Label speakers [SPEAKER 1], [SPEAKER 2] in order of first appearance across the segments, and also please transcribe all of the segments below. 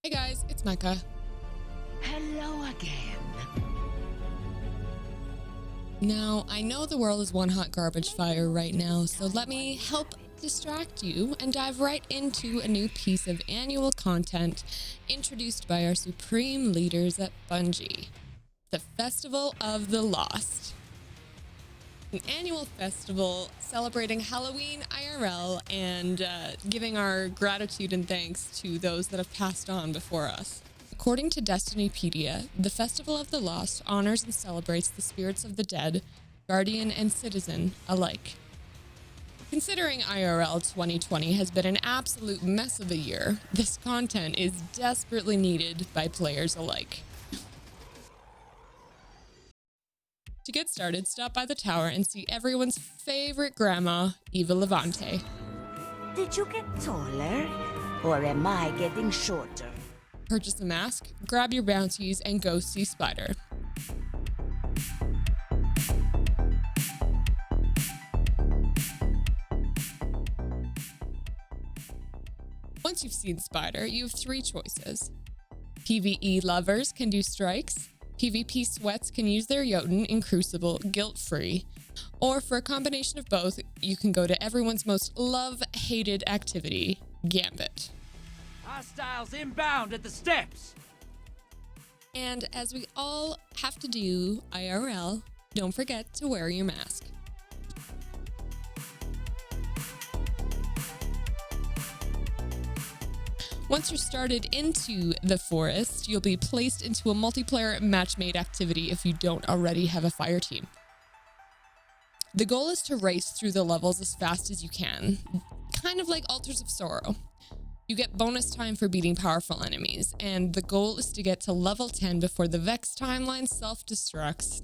[SPEAKER 1] Hey guys, it's Mecca.
[SPEAKER 2] Hello again.
[SPEAKER 1] Now, I know the world is one hot garbage fire right now, so let me help distract you and dive right into a new piece of annual content introduced by our supreme leaders at Bungie, the Festival of the Lost. An annual festival celebrating Halloween IRL and giving our gratitude and thanks to those that have passed on before us. According to Destinypedia, the Festival of the Lost honors and celebrates the spirits of the dead, guardian and citizen alike. Considering IRL 2020 has been an absolute mess of a year, this content is desperately needed by players alike. To get started, stop by the tower and see everyone's favorite grandma, Eva Levante.
[SPEAKER 2] Did you get taller? Or am I getting shorter?
[SPEAKER 1] Purchase a mask, grab your bounties, and go see Spider. Once you've seen Spider, you have three choices. PvE lovers can do strikes, PvP sweats can use their Jotun in Crucible guilt-free, or for a combination of both, you can go to everyone's most love-hated activity, Gambit.
[SPEAKER 3] Hostiles inbound at the steps!
[SPEAKER 1] And as we all have to do IRL, don't forget to wear your mask. Once you're started into the forest, you'll be placed into a multiplayer match-made activity if you don't already have a fire team. The goal is to race through the levels as fast as you can, kind of like Altars of Sorrow. You get bonus time for beating powerful enemies, and the goal is to get to level 10 before the Vex timeline self-destructs.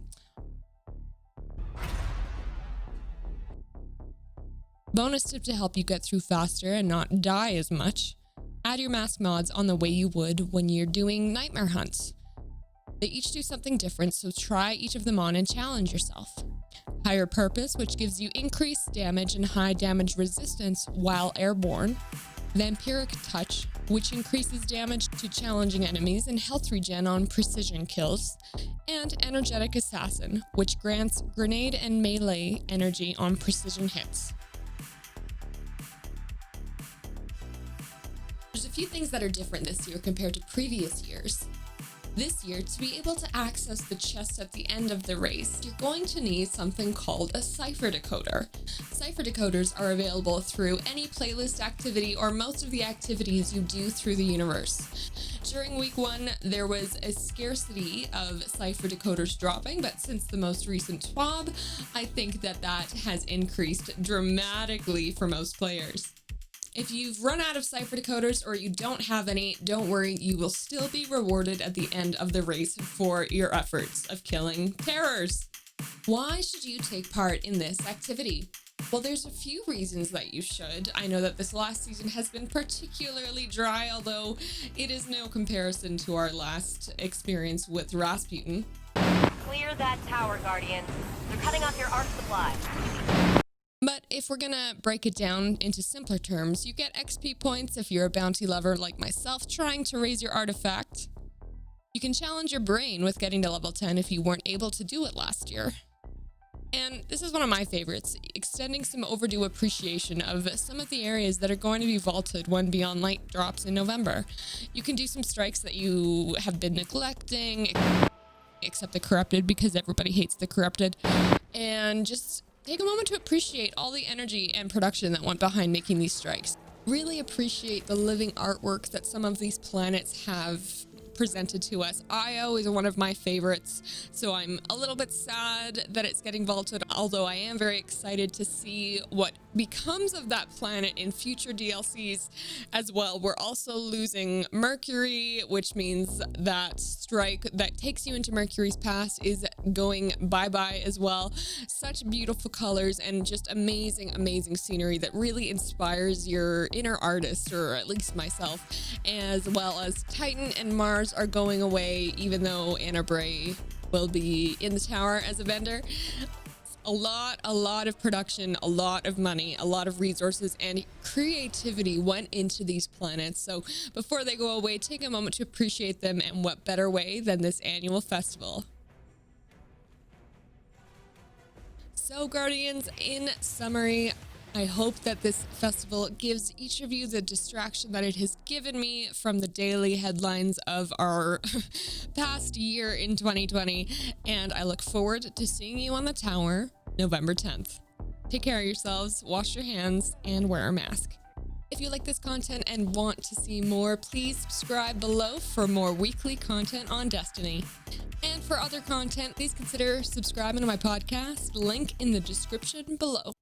[SPEAKER 1] Bonus tip to help you get through faster and not die as much: add your mask mods on the way you would when you're doing nightmare hunts. They each do something different, so try each of them on and challenge yourself. Higher Purpose, which gives you increased damage and high damage resistance while airborne. Vampiric Touch, which increases damage to challenging enemies and health regen on precision kills. And Energetic Assassin, which grants grenade and melee energy on precision hits. There's a few things that are different this year compared to previous years. This year, to be able to access the chest at the end of the race, you're going to need something called a cipher decoder. Cipher decoders are available through any playlist activity or most of the activities you do through the universe. During week 1, there was a scarcity of cipher decoders dropping, but since the most recent TWAB, I think that has increased dramatically for most players. If you've run out of cipher decoders or you don't have any, don't worry, you will still be rewarded at the end of the race for your efforts of killing terrors. Why should you take part in this activity? Well, there's a few reasons that you should. I know that this last season has been particularly dry, although it is no comparison to our last experience with Rasputin.
[SPEAKER 4] Clear that tower, Guardians. They're cutting off your arc supply.
[SPEAKER 1] But if we're gonna break it down into simpler terms, you get XP points if you're a bounty lover like myself trying to raise your artifact. You can challenge your brain with getting to level 10 if you weren't able to do it last year. And this is one of my favorites, extending some overdue appreciation of some of the areas that are going to be vaulted when Beyond Light drops in November. You can do some strikes that you have been neglecting, except the Corrupted, because everybody hates the Corrupted, and just take a moment to appreciate all the energy and production that went behind making these strikes. Really appreciate the living artwork that some of these planets have presented to us. Io is one of my favorites, so I'm a little bit sad that it's getting vaulted, although I am very excited to see what becomes of that planet in future DLCs as well. We're also losing Mercury, which means that strike that takes you into Mercury's past is going bye-bye as well. Such beautiful colors and just amazing, amazing scenery that really inspires your inner artist, or at least myself, as well as Titan and Mars are going away, even though Anna Bray will be in the tower as a vendor. A lot of production, a lot of money, a lot of resources and creativity went into these planets. So before they go away, take a moment to appreciate them, and what better way than this annual festival. So Guardians, in summary, I hope that this festival gives each of you the distraction that it has given me from the daily headlines of our past year in 2020. And I look forward to seeing you on the tower November 10th. Take care of yourselves, wash your hands, and wear a mask. If you like this content and want to see more, please subscribe below for more weekly content on Destiny. And for other content, please consider subscribing to my podcast, link in the description below.